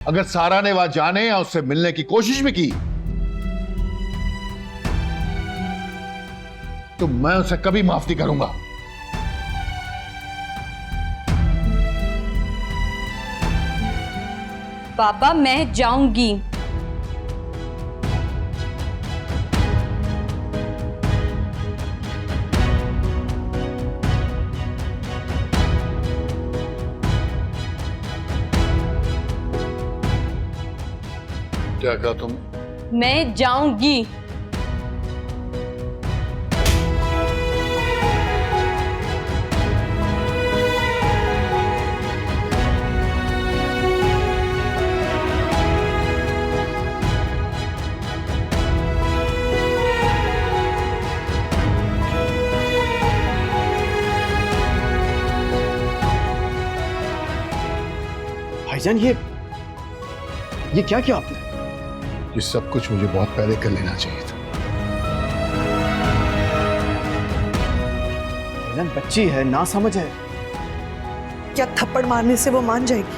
अगर सारा ने वहां जाने या उससे मिलने की कोशिश भी की तो मैं उसे कभी माफ नहीं करूंगा। पापा मैं जाऊंगी। क्या कहा तुम? मैं जाऊंगी। भाईजान ये क्या किया आपने? ये सब कुछ मुझे बहुत पहले कर लेना चाहिए था। भाईजान बच्ची है, ना समझ है। क्या थप्पड़ मारने से वो मान जाएगी?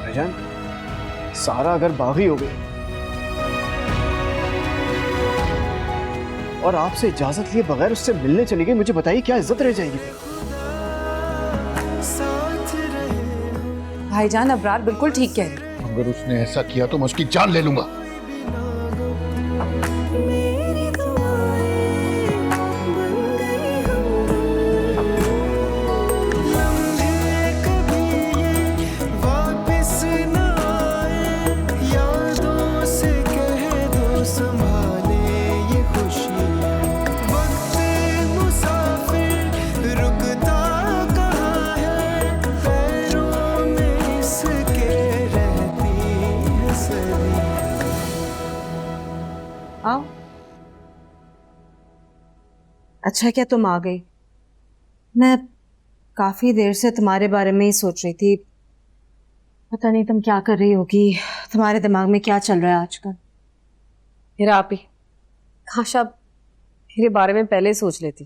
भाईजान सारा अगर बागी हो गई और आपसे इजाजत लिए बगैर उससे मिलने चली गई, मुझे बताइए क्या इज्जत रह जाएगी? भाईजान अबरार बिल्कुल ठीक कह रही है। अगर उसने ऐसा किया तो मैं उसकी जान ले लूंगा। आओ। अच्छा क्या तुम आ गई। मैं काफी देर से तुम्हारे बारे में ही सोच रही थी। पता नहीं तुम क्या कर रही होगी, तुम्हारे दिमाग में क्या चल रहा है आजकल। मेरा आप ही काश आप मेरे बारे में पहले ही सोच लेती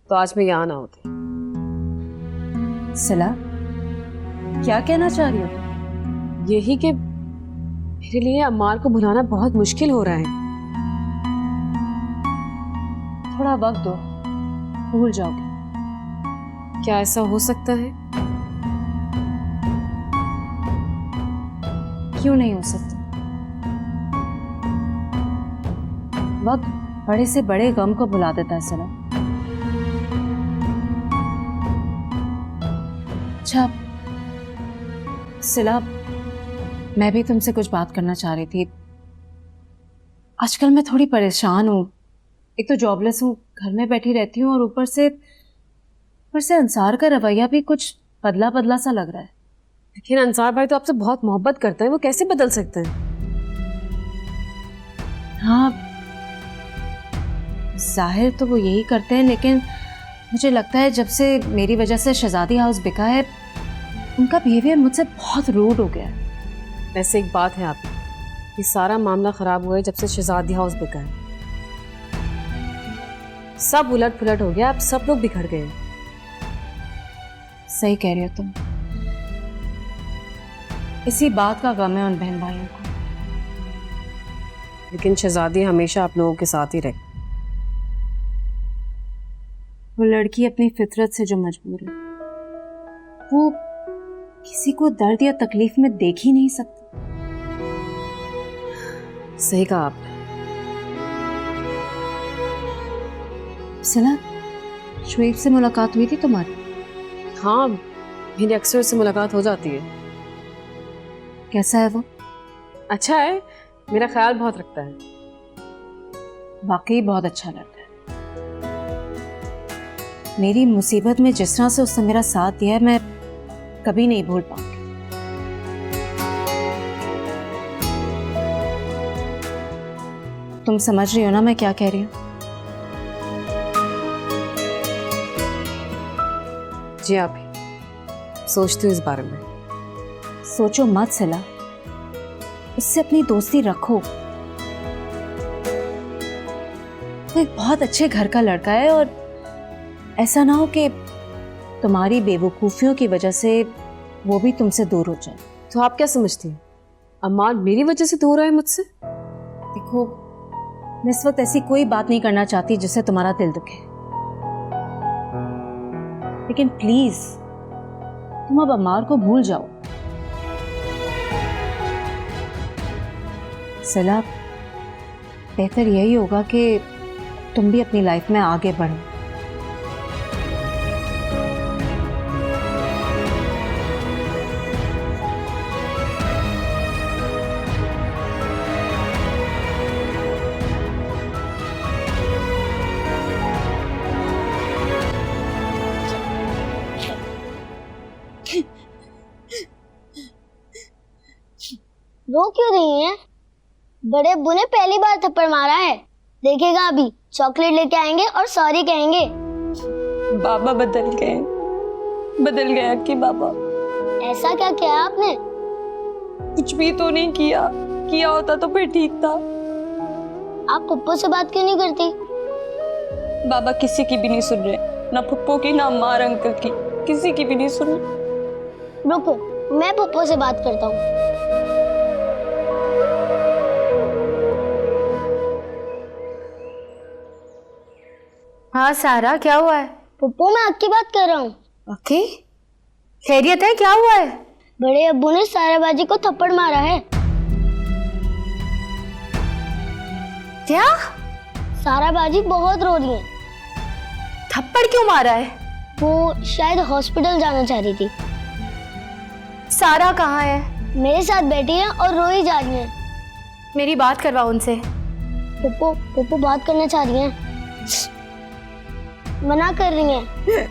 तो आज मैं यहाँ ना होती। सिला क्या कहना चाह रही हो? यही कि मेरे लिए अम्मार को भुलाना बहुत मुश्किल हो रहा है। थोड़ा वक्त दो, भूल जाओगे। क्या ऐसा हो सकता है? क्यों नहीं हो सकता? वक्त बड़े से बड़े गम को भुला देता है सिला। अच्छा सिला, मैं भी तुमसे कुछ बात करना चाह रही थी। आजकल मैं थोड़ी परेशान हूँ। एक तो जॉबलेस हूँ, घर में बैठी रहती हूँ और ऊपर से अंसार का रवैया भी कुछ बदला बदला सा लग रहा है। लेकिन अंसार भाई तो आपसे बहुत मोहब्बत करते हैं, वो कैसे बदल सकते हैं? हाँ जाहिर तो वो यही करते हैं, लेकिन मुझे लगता है जब से मेरी वजह से शहजादी हाउस बिका है उनका बिहेवियर मुझसे बहुत रूड हो गया है। वैसे एक बात है आप, ये सारा मामला खराब हुआ है जब से शहजादी हाउस बिका है। सब उलट पुलट हो गया, अब सब लोग बिखर गए। सही कह रही हो तुम। इसी बात का गम है उन बहन भाइयों को। लेकिन शहजादी हमेशा आप लोगों के साथ ही रहे। वो लड़की अपनी फितरत से जो मजबूर है, वो किसी को दर्द या तकलीफ में देख ही नहीं सकती। सही कहा आपने। सिला, शुएब से मुलाकात हुई थी तुम्हारी? हाँ मेरी अक्सर उससे मुलाकात हो जाती है। कैसा है वो? अच्छा है, मेरा ख्याल बहुत रखता है। वाकई बहुत अच्छा लड़का है। मेरी मुसीबत में जिस तरह से उसने मेरा साथ दिया है, मैं कभी नहीं भूल पाऊंगी। तुम समझ रही हो ना मैं क्या कह रही हूँ? जी आप ही सोचती हूँ इस बारे में। सोचो मत सिला, उससे अपनी दोस्ती रखो। वो एक बहुत अच्छे घर का लड़का है और ऐसा ना हो कि तुम्हारी बेवकूफियों की वजह से वो भी तुमसे दूर हो जाए। तो आप क्या समझती हैं अम्मान मेरी वजह से दूर है मुझसे? देखो, मैं इस वक्त ऐसी कोई बात नहीं करना चाहती जिससे तुम्हारा दिल दुखे, लेकिन प्लीज तुम अब अम्मार को भूल जाओ। सिला, बेहतर यही होगा कि तुम भी अपनी लाइफ में आगे बढ़ो। रो क्यों रही हैं? बड़े अब्बू ने पहली बार थप्पड़ मारा है, देखेगा अभी चॉकलेट लेके आएंगे और सॉरी कहेंगे। बाबा बदल गए अक्की बाबा। ऐसा क्या किया आपने? कुछ भी तो नहीं किया होता तो फिर ठीक था। आप पप्पू से बात क्यों नहीं करती? बाबा किसी की भी नहीं सुन रहे, ना पप्पू की ना अम्मा और अंकल की, किसी की भी नहीं सुन रहे। रुको, मैं पप्पू से बात करता हूँ। हाँ सारा, क्या हुआ है? पप्पू, मैं आपकी बात कर रहा हूँ। ओके, खैरियत है? क्या हुआ है? बड़े अब्बू ने सारा बाजी को थप्पड़ मारा है। क्या? सारा बाजी बहुत रो रही है। थप्पड़ क्यों मारा है? वो शायद हॉस्पिटल जाना चाह रही थी। सारा कहाँ है? मेरे साथ बैठी है और रोई जा रही है। मेरी बात करवाओ उनसे। पप्पू बात करना चाह रही है, मना कर रही हैं।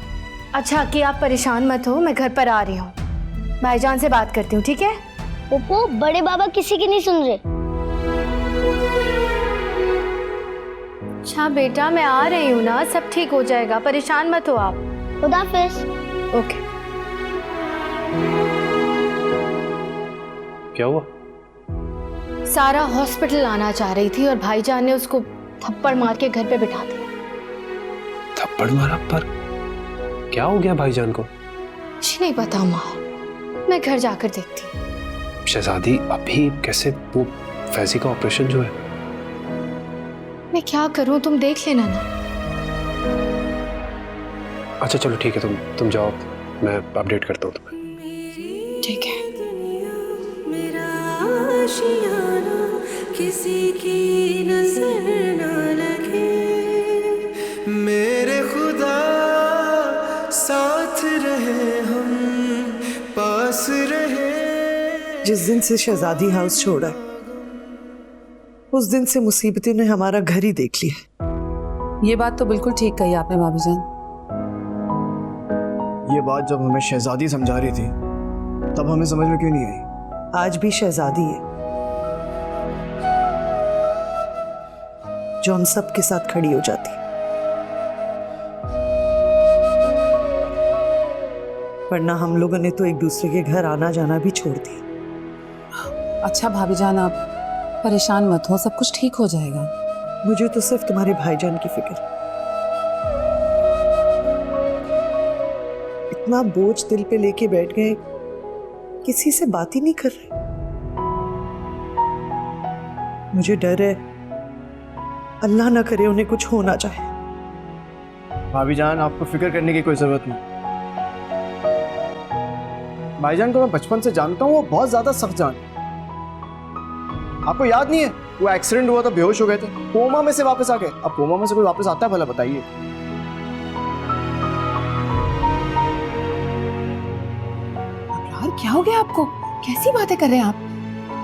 अच्छा कि आप परेशान मत हो, मैं घर पर आ रही हूँ, भाईजान से बात करती हूँ, ठीक है? पप्पू, बड़े बाबा किसी की नहीं सुन रहे। अच्छा बेटा, मैं आ रही हूँ ना, सब ठीक हो जाएगा, परेशान मत हो आप। खुदाफिज। ओके। क्या हुआ? सारा हॉस्पिटल आना चाह रही थी और भाईजान ने उसको थप्पड़ मार के घर पे बिठा दिया। थप्पड़ मारा? पर क्या हो गया भाईजान को? मुझे नहीं पता माँ, मैं घर जाकर देखती हूँ। शहजादी अभी कैसे? वो फैजी का ऑपरेशन जो है। मैं क्या करूँ, तुम देख लेना ना। अच्छा चलो ठीक है, तुम जाओ, मैं अपडेट करता हूँ तुम्हें। ठीक है। किसी की नजर न लगे, मेरे खुदा साथ रहे, हम पास रहे। जिस दिन से शहजादी हाउस छोड़ा है, उस दिन से मुसीबतें ने हमारा घर ही देख लिया। ये बात तो बिल्कुल ठीक कही आपने भाभी जान। ये बात जब हमें शहजादी समझा रही थी तब हमें समझ में क्यों नहीं आई? आज भी शहजादी है जो हम सब के साथ खड़ी हो जाती, वरना हम लोगों ने तो एक दूसरे के घर आना जाना भी छोड़ दिया। अच्छा भाभी जान, आप परेशान मत हो, सब कुछ ठीक हो जाएगा। मुझे तो सिर्फ तुम्हारे भाईजान की फिक्र। इतना बोझ दिल पे लेके बैठ गए, किसी से बात ही नहीं कर रहे। मुझे डर है अल्लाह ना करे उन्हें कुछ हो ना जाए। भाभी जान, आपको फिक्र करने की कोई जरूरत नहीं। भाईजान को मैं बचपन से जानता हूँ, वो बहुत ज्यादा सख्त जान। आपको याद नहीं है वो एक्सीडेंट हुआ था, बेहोश हो गए थे, कोमा में से वापस आ गए। अब कोमा में से कोई वापस आता है भला, बताइए? यार क्या हो गया आपको? कैसी बातें कर रहे हैं आप?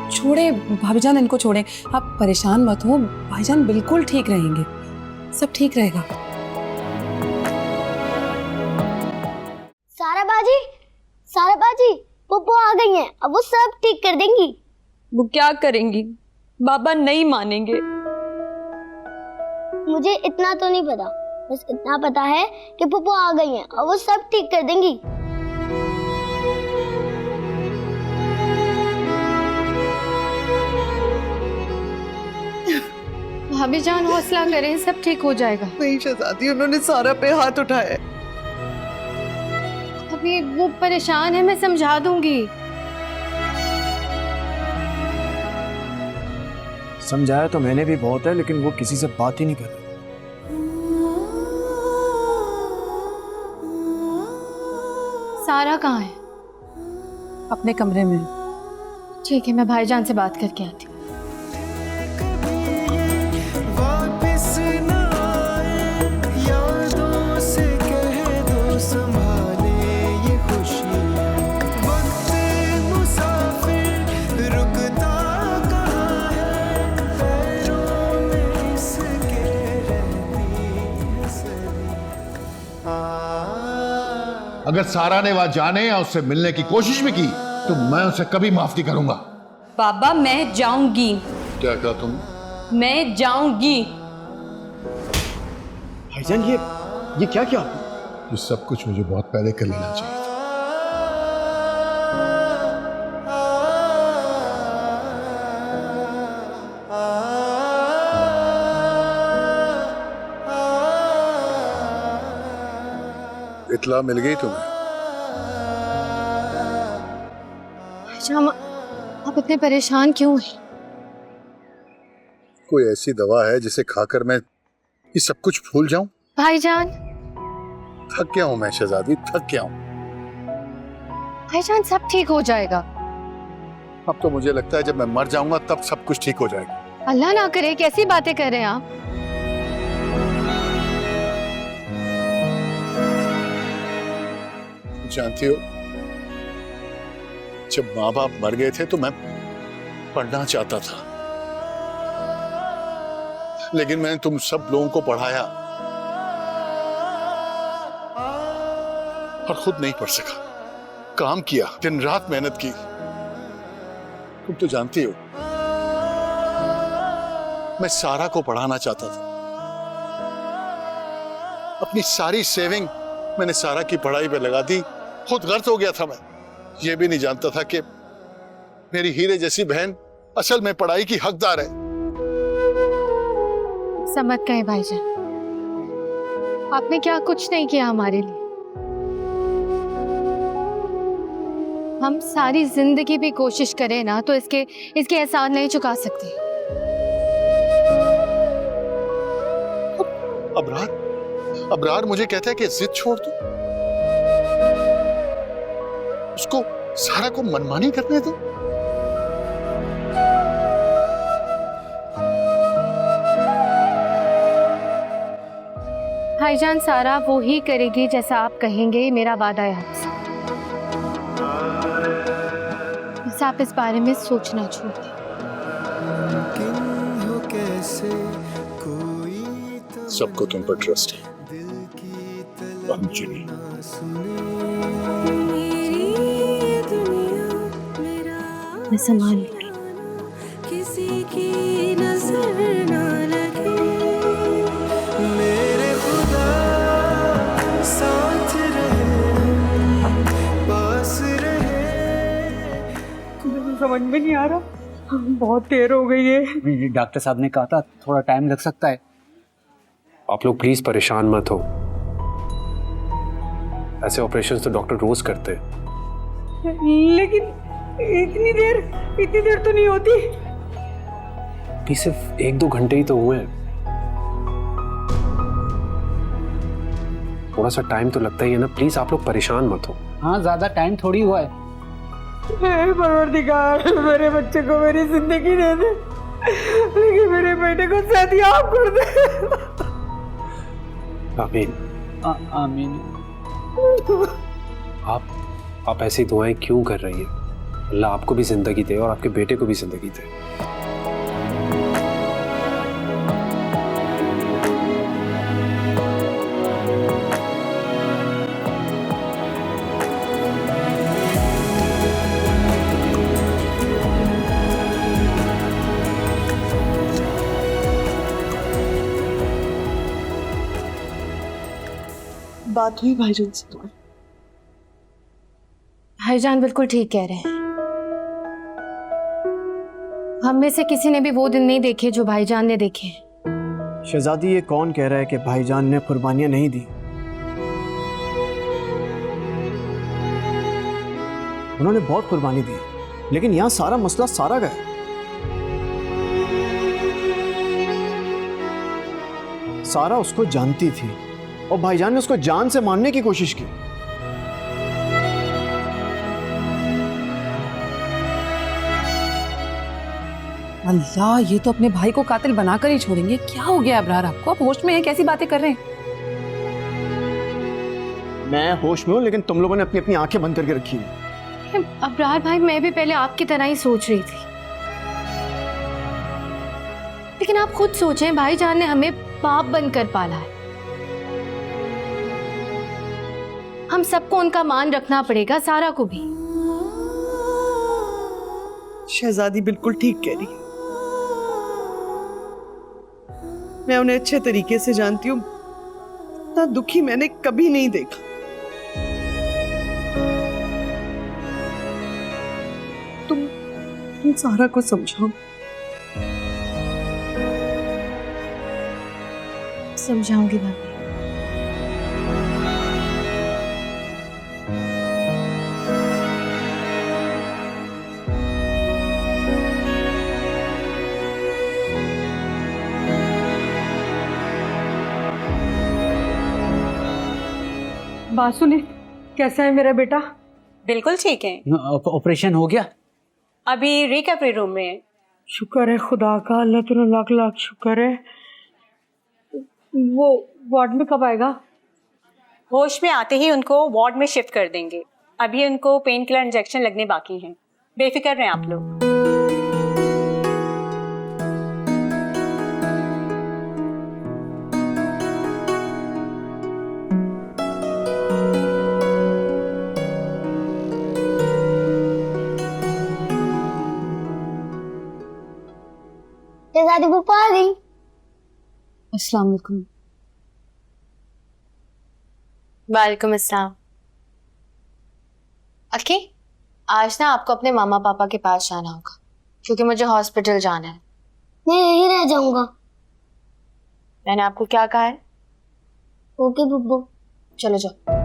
छोड़े भाभी जान, इनको छोड़े, आप परेशान मत हो, भाईजान बिल्कुल ठीक रहेंगे, सब ठीक रहेगा। सारा बाजी, पप्पू आ गई हैं, अब वो सब ठीक कर देंगी। वो क्या करेंगी? बाबा नहीं मानेंगे। मुझे इतना तो नहीं पता, बस इतना पता है कि पप्पू आ गई हैं और वो सब ठीक कर देंगी। भाभी जान हौसला करें, सब ठीक हो जाएगा। नहीं शहजादी, उन्होंने सारा पे हाथ उठाया। अब भाभी वो परेशान है, मैं समझा दूंगी। समझाया तो मैंने भी बहुत है, लेकिन वो किसी से बात ही नहीं कर रही। सारा कहाँ है? अपने कमरे में। ठीक है, मैं भाईजान से बात करके आती हूँ। अगर सारा ने वहां जाने या उससे मिलने की कोशिश भी की तो मैं उसे कभी माफ नहीं करूंगा। बाबा मैं जाऊंगी, क्या कहा तुम? मैं जाऊंगी। भाईजान ये क्या किया आपने? ये सब कुछ मुझे बहुत पहले कर लेना चाहिए था। इतला मिल गई तुम्हें? भाईजान आप इतने परेशान क्यों हैं? कोई ऐसी दवा है जिसे खाकर मैं ये सब कुछ भूल जाऊं? भाईजान थक गया हूं मैं शहजादी, थक गया हूं। भाईजान सब ठीक हो जाएगा। अब तो मुझे लगता है जब मैं मर जाऊंगा तब सब कुछ ठीक हो जाएगा। अल्लाह ना करे, कैसी बातें कर रहे हैं आप? जानती हो, जब माँ बाप मर गए थे तो मैं पढ़ना चाहता था, लेकिन मैंने तुम सब लोगों को पढ़ाया और खुद नहीं पढ़ सका। काम किया, दिन रात मेहनत की। तुम तो जानती हो मैं सारा को पढ़ाना चाहता था। अपनी सारी सेविंग मैंने सारा की पढ़ाई पे लगा दी। खुद गर्क हो गया था मैं। ये भी नहीं जानता था कि मेरी हीरे जैसी बहन असल में पढ़ाई की हकदार है। समझ गए भाईजान, आपने क्या कुछ नहीं किया हमारे लिए। हम सारी जिंदगी भी कोशिश करें ना तो इसके एहसान नहीं चुका सकते। अबरार मुझे कहता है कि जिद छोड़ दो, उसको सारा को मनमानी करने दो। भाईजान सारा वो ही करेगी जैसा आप कहेंगे, मेरा वादा है आपसे। बस आप इस बारे में सोचना छोड़ दें। सबको तुम पर ट्रस्ट है, मुझे नहीं। मैं संभाल लूंगी। किसी की नजर ना लगे, मेरे खुदा साथ रहे, पास रहे। समझ में नहीं आ रहा, बहुत देर हो गई है। डॉक्टर साहब ने कहा था थोड़ा टाइम लग सकता है। आप लोग प्लीज परेशान मत हो, ऐसे ऑपरेशंस तो डॉक्टर रोज करते हैं। लेकिन इतनी देर तो नहीं होती। अभी सिर्फ 1-2 घंटे ही तो हुए हैं, थोड़ा सा टाइम तो लगता ही है ना। प्लीज आप लोग परेशान मत हो। हाँ, ज्यादा टाइम थोड़ी हुआ है। हे परवरदिगार, मेरे बच्चे को मेरी जिंदगी दे दे, लेकिन मेरे बेटे को सेहतियाब कर दे। आमीन। आमीन। आप ऐसी दुआएं क्यों कर रही हैं? अल्लाह आपको भी जिंदगी दे और आपके बेटे को भी जिंदगी दे। बात हुई भाईजान से तुम्हारी? भाईजान बिल्कुल ठीक कह रहे हैं। हम में से किसी ने भी वो दिन नहीं देखे जो भाईजान ने देखे। शहजादी, ये कौन कह रहा है कि भाईजान ने कुर्बानियां नहीं दी? उन्होंने बहुत कुर्बानी दी, लेकिन यहाँ सारा मसला सारा का है। सारा उसको जानती थी और भाईजान ने उसको जान से मारने की कोशिश की। अल्लाह, ये तो अपने भाई को कातिल बनाकर ही छोड़ेंगे। क्या हो गया अबरार आपको? आप होश में हैं? कैसी बातें कर रहे हैं? मैं होश में हूँ, लेकिन तुम लोगों ने अपनी अपनी आंखें बंद करके रखी है। अबरार भाई, मैं भी पहले आपकी तरह ही सोच रही थी, लेकिन आप खुद सोचें, भाईजान ने हमें बाप बनकर पाला है। हम सबको उनका मान रखना पड़ेगा, सारा को भी। शहजादी बिल्कुल ठीक कह रही है। मैं उन्हें अच्छे तरीके से जानती हूँ, इतना दुखी मैंने कभी नहीं देखा। तुम सारा को समझाओ। समझाऊंगी भाभी। बात सुने, कैसा है मेरा बेटा? बिल्कुल ठीक है। ऑपरेशन हो गया? अभी रिकवरी रूम में है। शुक्र है खुदा का, अल्लाह तेरा लाख लाख शुक्र है। वो वार्ड में कब आएगा? होश में आते ही उनको वार्ड में शिफ्ट कर देंगे। अभी उनको पेन किलर इंजेक्शन लगने बाकी हैं। बेफिक्र रहें आप लोग। शहजादी फूफा आ गई। अस्सलाम वालेकुम। वालेकुम अस्सलाम। अक्की, आज ना आपको अपने मामा पापा के पास जाना होगा, क्योंकि मुझे हॉस्पिटल जाना है। मैं यहीं रह जाऊंगा। मैंने आपको क्या कहा है? ओके बुब्बू। चलो जाओ।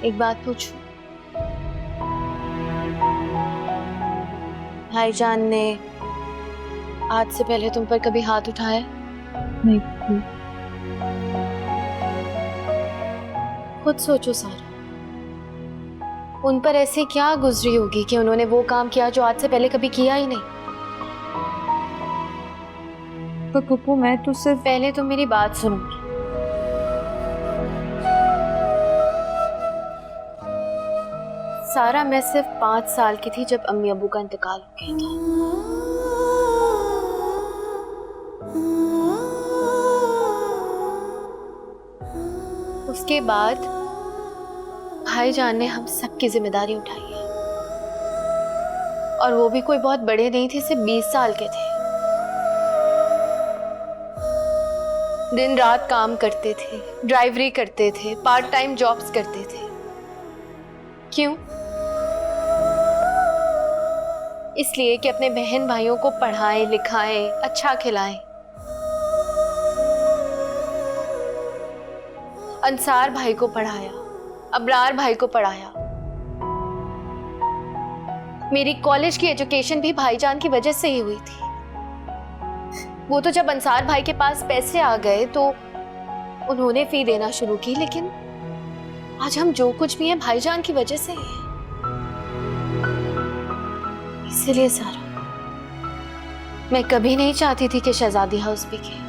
एक बात पूछूं? भाईजान ने आज से पहले तुम पर कभी हाथ उठाया? नहीं। खुद सोचो सारा, उन पर ऐसी क्या गुजरी होगी कि उन्होंने वो काम किया जो आज से पहले कभी किया ही नहीं। पर पप्पू, मैं तो सिर्फ... पहले तो मेरी बात सुनो। सारा, मैं सिर्फ 5 साल की थी जब अम्मी अबू का इंतकाल हो गया था। उसके बाद भाईजान ने हम सबकी जिम्मेदारी उठाई है, और वो भी कोई बहुत बड़े नहीं थे, सिर्फ 20 साल के थे। दिन रात काम करते थे, ड्राइवरी करते थे, पार्ट टाइम जॉब्स करते थे। क्यों? इसलिए कि अपने बहन भाइयों को पढ़ाएं, लिखाएं, अच्छा खिलाएं। अंसार भाई को पढ़ाया, अबरार भाई को पढ़ाया। मेरी कॉलेज की एजुकेशन भी भाईजान की वजह से ही हुई थी। वो तो जब अंसार भाई के पास पैसे आ गए तो उन्होंने फी देना शुरू की, लेकिन आज हम जो कुछ भी हैं भाईजान की वजह से ही है। इसलिए सारा, मैं कभी नहीं चाहती थी कि शहजादी हाउस बिके,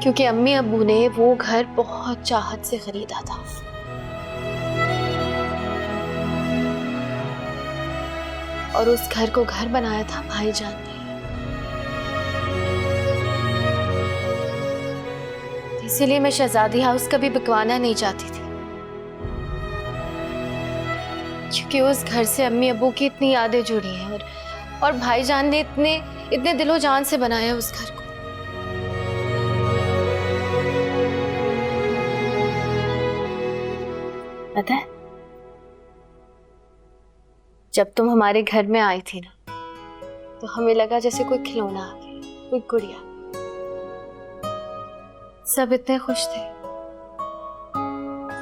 क्योंकि अम्मी अब्बू ने वो घर बहुत चाहत से खरीदा था। और उस घर को घर बनाया था भाईजान ने। इसीलिए मैं शहजादी हाउस कभी बिकवाना नहीं चाहती थी, क्योंकि उस घर से अम्मी अब्बू की इतनी यादें जुड़ी हैं, और भाईजान ने इतने दिलो जान से बनाया उस घर को। पता है, जब तुम हमारे घर में आई थी ना, तो हमें लगा जैसे कोई खिलौना आ गया, कोई गुड़िया। सब इतने खुश थे,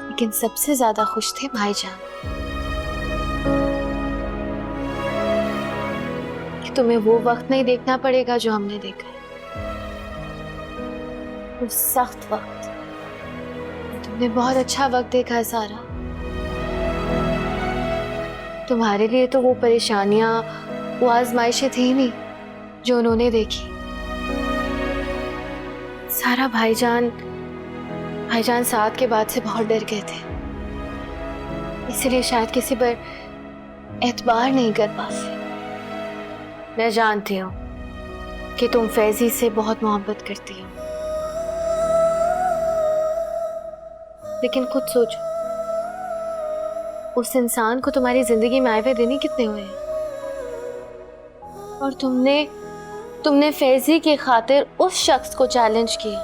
लेकिन सबसे ज्यादा खुश थे भाईजान कि तुम्हें वो वक्त नहीं देखना पड़ेगा जो हमने देखा है, वो सख्त वक्त। तुमने बहुत अच्छा वक्त देखा है सारा। तुम्हारे लिए तो वो परेशानियां, वो आजमाइशें थी नहीं जो उन्होंने देखी। सारा भाईजान साथ के बाद से बहुत डर गए थे, इसलिए शायद किसी पर एतबार नहीं कर पाते। मैं जानती हूँ कि तुम फैजी से बहुत मोहब्बत करती हो, लेकिन खुद सोचो, उस इंसान को तुम्हारी जिंदगी में आए हुए दिन ही कितने हुए हैं, और तुमने फैजी की खातिर उस शख्स को चैलेंज किया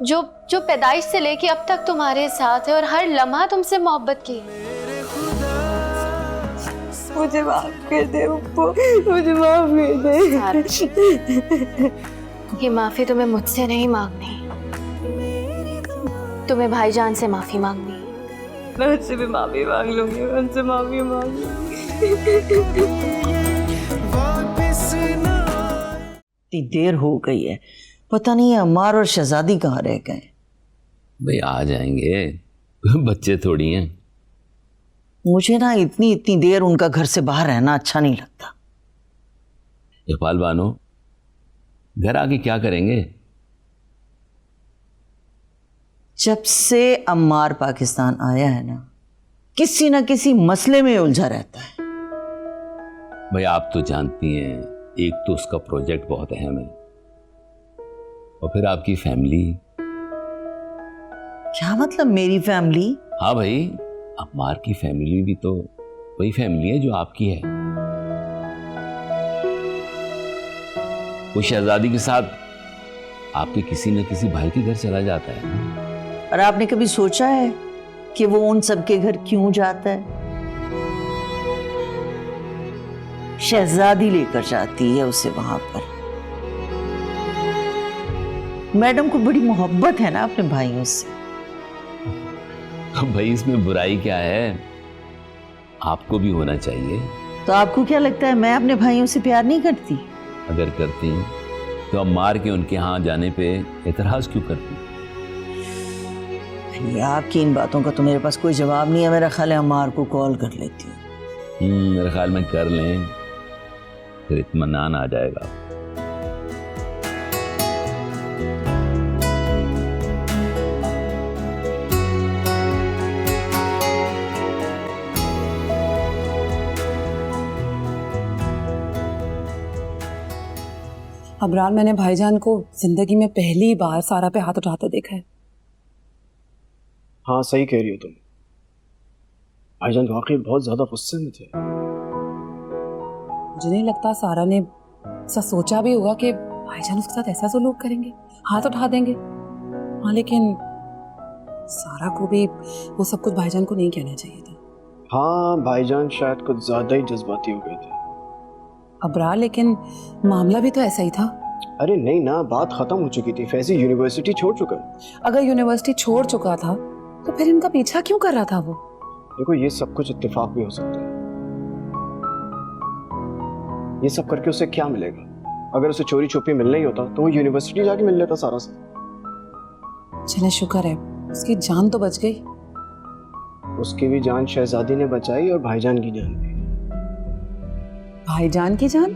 जो पैदाइश से लेके अब तक तुम्हारे साथ है और हर लम्हा तुमसे मोहब्बत की है। मुझे माफ कर दे अप्पू, मुझे माफ कर दे। ये माफी तुम्हें मुझसे नहीं मांगनी, तुम्हें भाईजान से माफी मांगनी है। मैं उनसे भी माफी मांग लूंगी, मैं उनसे माफी मांग लूंगी। इतनी देर हो गई है, पता नहीं अम्मार और शहजादी कहाँ रह गए। भाई आ जाएंगे, बच्चे थोड़ी हैं। मुझे ना इतनी देर उनका घर से बाहर रहना अच्छा नहीं लगता। इकबाल बानो, घर आके क्या करेंगे? जब से अम्मार पाकिस्तान आया है ना, किसी ना किसी मसले में उलझा रहता है। भाई आप तो जानती हैं, एक तो उसका प्रोजेक्ट बहुत अहम है, और फिर आपकी फैमिली। क्या मतलब मेरी फैमिली? हाँ भाई, अम्मार की फैमिली भी तो वही फैमिली है जो आपकी है। वो शहजादी के साथ आपके किसी न किसी भाई के घर चला जाता है ना। और आपने कभी सोचा है कि वो उन सबके घर क्यों जाता है? शहजादी लेकर जाती है उसे वहां पर। मैडम को बड़ी मोहब्बत है ना अपने भाइयों से। भाई इसमें बुराई क्या है? आपको भी होना चाहिए। तो आपको क्या लगता है मैं अपने भाइयों से प्यार नहीं करती? अगर करती तो अम्मार के उनके यहाँ जाने पे एतराज क्यों करती? आपकी इन बातों का तो मेरे पास कोई जवाब नहीं है। मेरा ख्याल है अम्मार को कॉल कर लेती हूँ। मेरे ख्याल में कर लें, फिर इत्मीनान आ जाएगा। अबरार, मैंने भाईजान को जिंदगी में पहली बार सारा पे हाथ उठाते देखा है। हाँ सही कह रही हो तुम। भाईजान वाकई बहुत ज्यादा गुस्से में थे। मुझे नहीं लगता सारा ने ऐसा सोचा भी होगा कि भाईजान उसके साथ ऐसा सलूक करेंगे, हाथ उठा देंगे। हाँ, लेकिन सारा को भी वो सब कुछ भाईजान को नहीं कहना चाहिए था। हाँ, भाईजान शायद कुछ ज्यादा ही जज्बाती हो गए थे। अबरार, लेकिन मामला भी तो ऐसा ही था। अरे नहीं ना, बात खत्म हो चुकी थी। फैजी यूनिवर्सिटी छोड़ चुका। अगर यूनिवर्सिटी छोड़ चुका था तो फिर इनका पीछा क्यों कर रहा था वो? देखो, ये सब कुछ इत्तेफाक भी हो सकता है। ये सब करके उसे क्या मिलेगा? अगर उसे चोरी छुपी मिलना ही होता तो वो यूनिवर्सिटी जाके मिल लेता सारा से। चले, शुक्र है उसकी जान तो बच गई। उसकी भी जान शहजादी ने बचाई और भाईजान की जान भी। भाईजान की जान?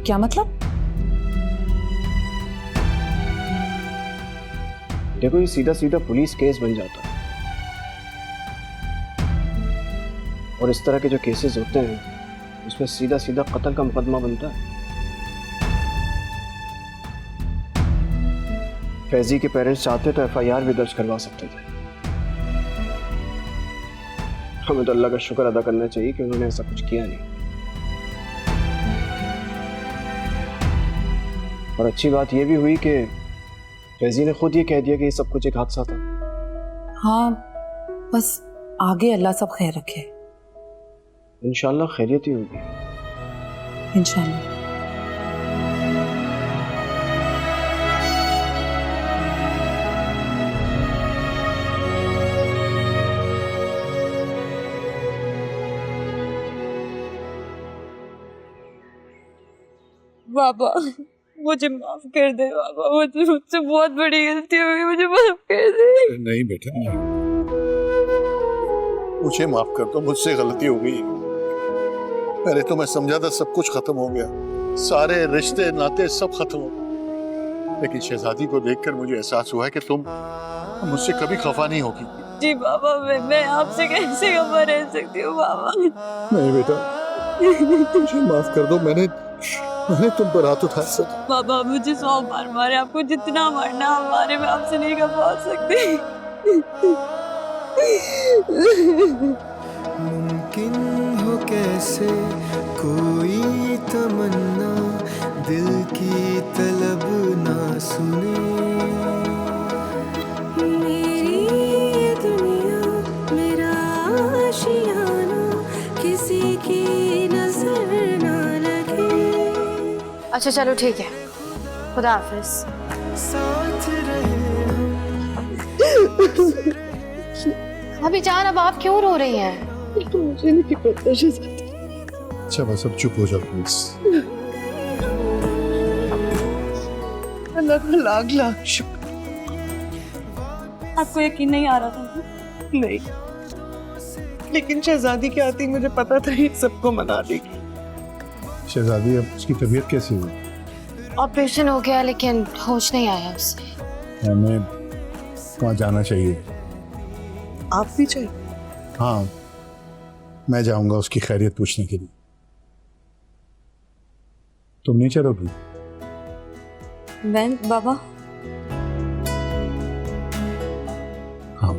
क्या मतलब? देखो, ये सीधा सीधा पुलिस केस बन जाता है, और इस तरह के जो केसेस होते हैं उसमें सीधा सीधा कत्ल का मुकदमा बनता है। फैजी के पेरेंट्स चाहते तो FIR भी दर्ज करवा सकते थे। हमें तो अल्लाह का शुक्र अदा करना चाहिए कि उन्होंने ऐसा कुछ किया नहीं। और अच्छी बात यह भी हुई कि फैजी ने खुद ये कह दिया कि ये सब कुछ एक हादसा था। हाँ, बस आगे अल्लाह सब खैर रखे। इंशाल्लाह खैरियत ही होगी। इंशाल्लाह। बाबा मुझे माफ कर दे बाबा, मुझसे बहुत बड़ी गलती हो गई, मुझे माफ कर दे। नहीं बेटा नहीं, मुझे माफ कर दो, मुझसे गलती हो गई। पहले तो मैं समझा था सब कुछ खत्म हो गया, सारे रिश्ते नाते सब खत्म हो गए, लेकिन शहजादी को देखकर मुझे एहसास हुआ है कि तुम मुझसे कभी खफा नहीं होगी। जी बाबा, मैं आपसे कैसे खफा रह सकती हूँ बाबा? नहीं बेटा, मुझे माफ कर दो, मैंने तुम पर हाथ उठाया सर। बाबा मुझे 100 बार मारे, आपको जितना मारना हमारे, मैं आपसे नहीं खफा हो सकती। मुमकिन हो कैसे कोई तमन्ना दिल की तलब ना सुने, मेरी ये दुनिया मेरा आशियाना किसी की नजर ना लगे। अच्छा चलो ठीक है, खुदा हाफिज। साथ रहे अभी जान, अब आप क्यों रो रही हैं? मुझे नहीं पता शहजादी। अच्छा बस अब चुप हो जाओ प्लीज। अल्लाह का लाख लाख शुक्र। आपको यकीन नहीं आ रहा था? नहीं, लेकिन शहजादी के आती मुझे पता था ये सबको मना देगी। शहजादी अब उसकी तबीयत कैसी हुई? ऑपरेशन हो गया लेकिन होश नहीं आया उसे। हमें वहाँ जाना चाहिए। आप भी चाहिए? हाँ, मैं जाऊंगा उसकी खैरियत पूछने के लिए। तुम नहीं चलोगी? मैं बाबा? हाँ।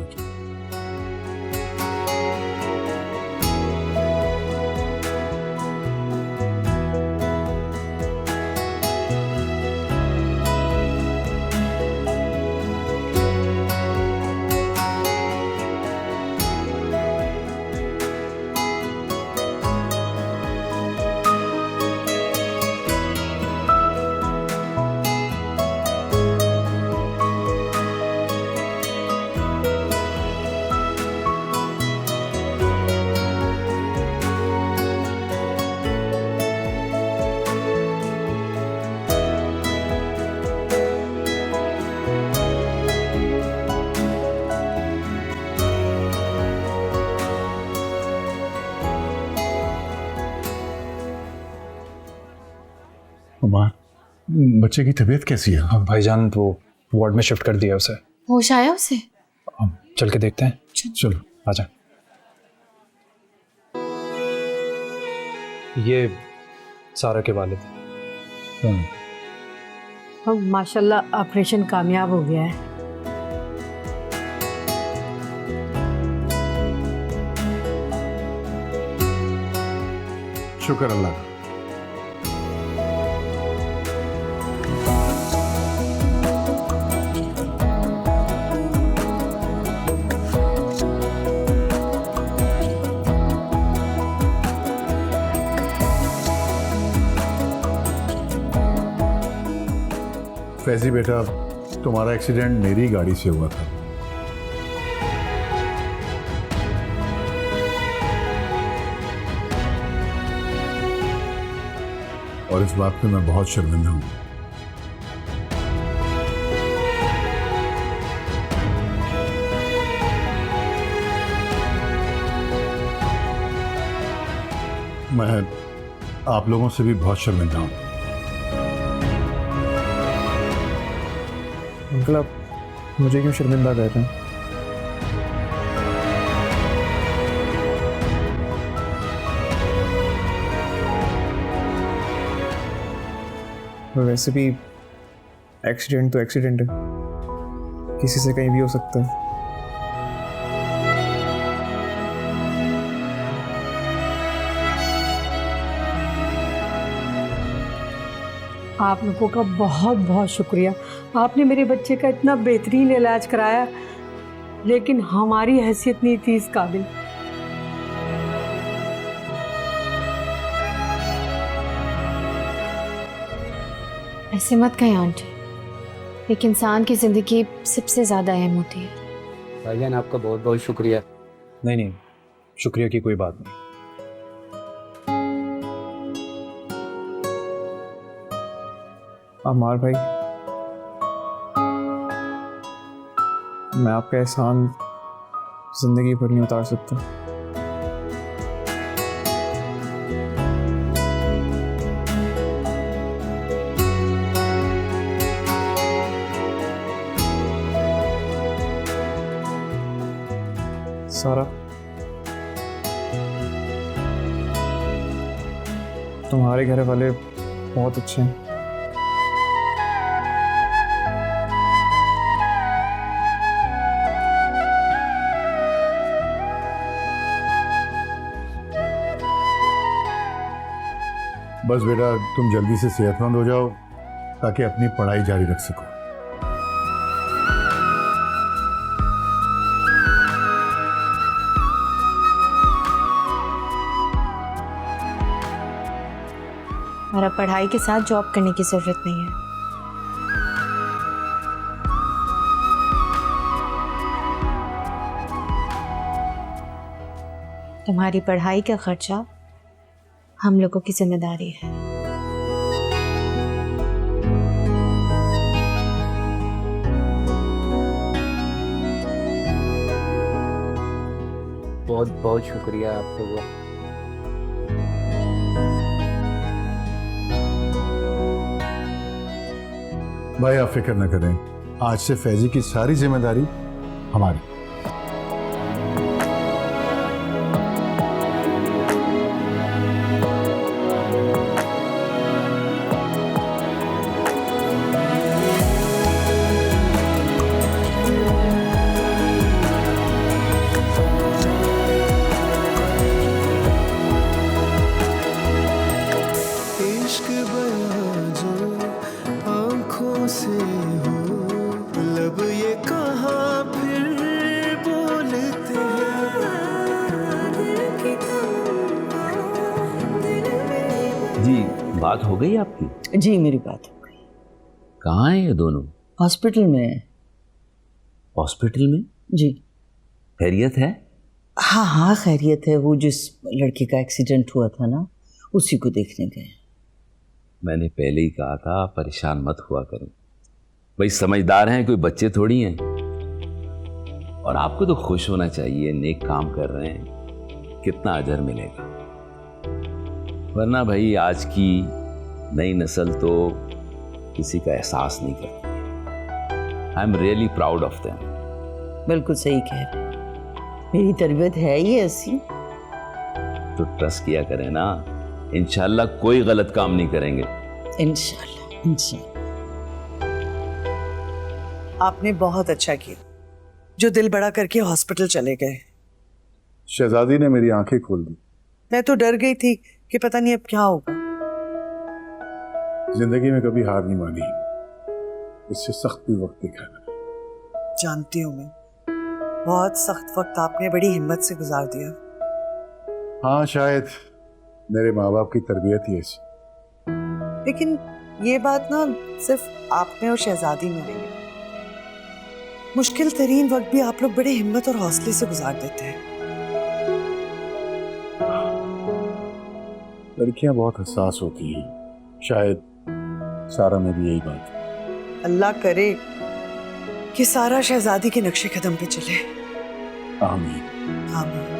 बच्चे की तबीयत कैसी है? अब भाईजान वो वार्ड में शिफ्ट कर दिया उसे। होश आया उसे? अब चल के देखते हैं। चलो आजा। ये सारा के वालिद। माशाल्लाह ऑपरेशन कामयाब हो गया है। शुक्र अल्लाह का। फैजी बेटा, तुम्हारा एक्सीडेंट मेरी गाड़ी से हुआ था। और इस बात पे मैं बहुत शर्मिंदा हूं। मैं आप लोगों से भी बहुत शर्मिंदा हूं। अंकल आप मुझे क्यों शर्मिंदा कर रहे हैं? वैसे भी एक्सीडेंट तो एक्सीडेंट है, किसी से कहीं भी हो सकता है। आप लोगों का बहुत बहुत शुक्रिया। आपने मेरे बच्चे का इतना बेहतरीन इलाज कराया, लेकिन हमारी हैसियत नहीं थी इस काबिल। ऐसे मत कहें आंटी, एक इंसान की जिंदगी सबसे ज्यादा अहम होती है। भाईजान आपका बहुत बहुत शुक्रिया। नहीं नहीं, शुक्रिया की कोई बात नहीं। अमार भाई, मैं आपका एहसान जिंदगी भर नहीं उतार सकता। सारा, तुम्हारे घर वाले बहुत अच्छे हैं। बस बेटा तुम जल्दी से सेहतमंद हो जाओ ताकि अपनी पढ़ाई जारी रख सको। और अब पढ़ाई के साथ जॉब करने की जरूरत नहीं है। तुम्हारी पढ़ाई का खर्चा हम लोगों की जिम्मेदारी है। बहुत बहुत शुक्रिया आप लोगों का। भाई आप फिक्र न करें, आज से फैजी की सारी जिम्मेदारी हमारी। इश्क बयां जो आंखों से हो, लब ये कहाँ फिर बोलते हैं। जी बात हो गई आपकी? जी मेरी बात हो गई। कहाँ हैं ये दोनों? हॉस्पिटल में है। हॉस्पिटल में? जी। खैरियत है? हाँ हाँ खैरियत है। वो जिस लड़के का एक्सीडेंट हुआ था ना, उसी को देखने गए। मैंने पहले ही कहा था परेशान मत हुआ करें, भाई समझदार हैं, कोई बच्चे थोड़ी हैं। और आपको तो खुश होना चाहिए, नेक काम कर रहे हैं, कितना अजर मिलेगा। वरना भाई आज की नई नस्ल तो किसी का एहसास नहीं करती। I am really proud of them. बिल्कुल सही कह रहे हैं, मेरी तरबियत है ही ऐसी। तो ट्रस्ट किया करें ना, इंशाल्लाह कोई गलत काम नहीं करेंगे। इंशाल्लाह इंशाल्लाह। आपने बहुत अच्छा किया जो दिल बड़ा करके हॉस्पिटल चले गए। शहजादी ने मेरी आंखें खोल दी। मैं तो डर गई थी कि पता नहीं अब क्या होगा। जिंदगी में कभी हार नहीं मानी, इससे सख्त भी वक्त देखा है। जानती हूँ मैं, बहुत सख्त वक्त आपने बड़ी हिम्मत से गुजार दिया। हाँ शायद मेरे माँ बाप की तरबियत ही ऐसी। लेकिन ये बात ना सिर्फ आप में और शहजादी में नहीं है। मुश्किल तरीन वक्त भी आप लोग बड़े हिम्मत और हौसले से गुजार देते हैं। लड़कियां बहुत हसास होती हैं, शायद सारा में भी यही बात है। अल्लाह करे कि सारा शहजादी के नक्शे कदम पे चले। आमीन आमीन।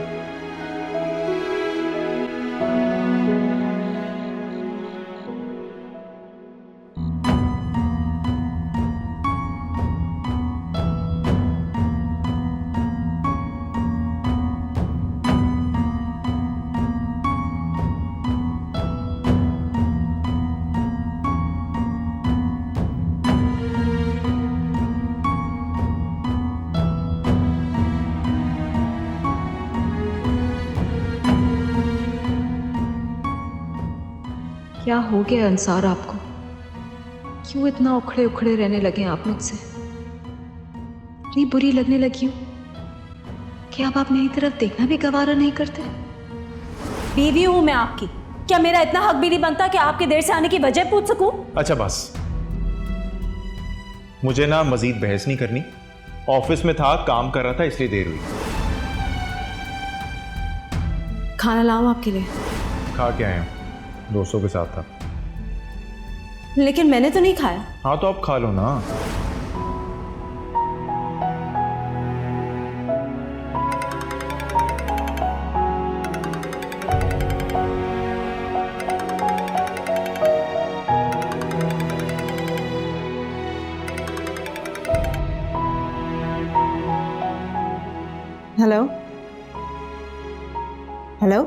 क्या हो गया अंसार आपको? क्यों इतना उखड़े उखड़े रहने लगे आप मुझसे? इतनी बुरी लगने लगी हूँ कि अब आप मेरी तरफ देखना भी गवारा नहीं करते। बीवी हूँ मैं आपकी, क्या मेरा इतना हक भी नहीं बनता कि आपके देर से आने की वजह पूछ सकूं? अच्छा बस, मुझे ना मजीद बहस नहीं करनी। ऑफिस में था, काम कर रहा था, इसलिए देर हुई। खाना लाऊं आपके लिए? खा के आया हूँ, दोस्तों के साथ था। लेकिन मैंने तो नहीं खाया। हाँ तो आप खा लो ना। Hello hello,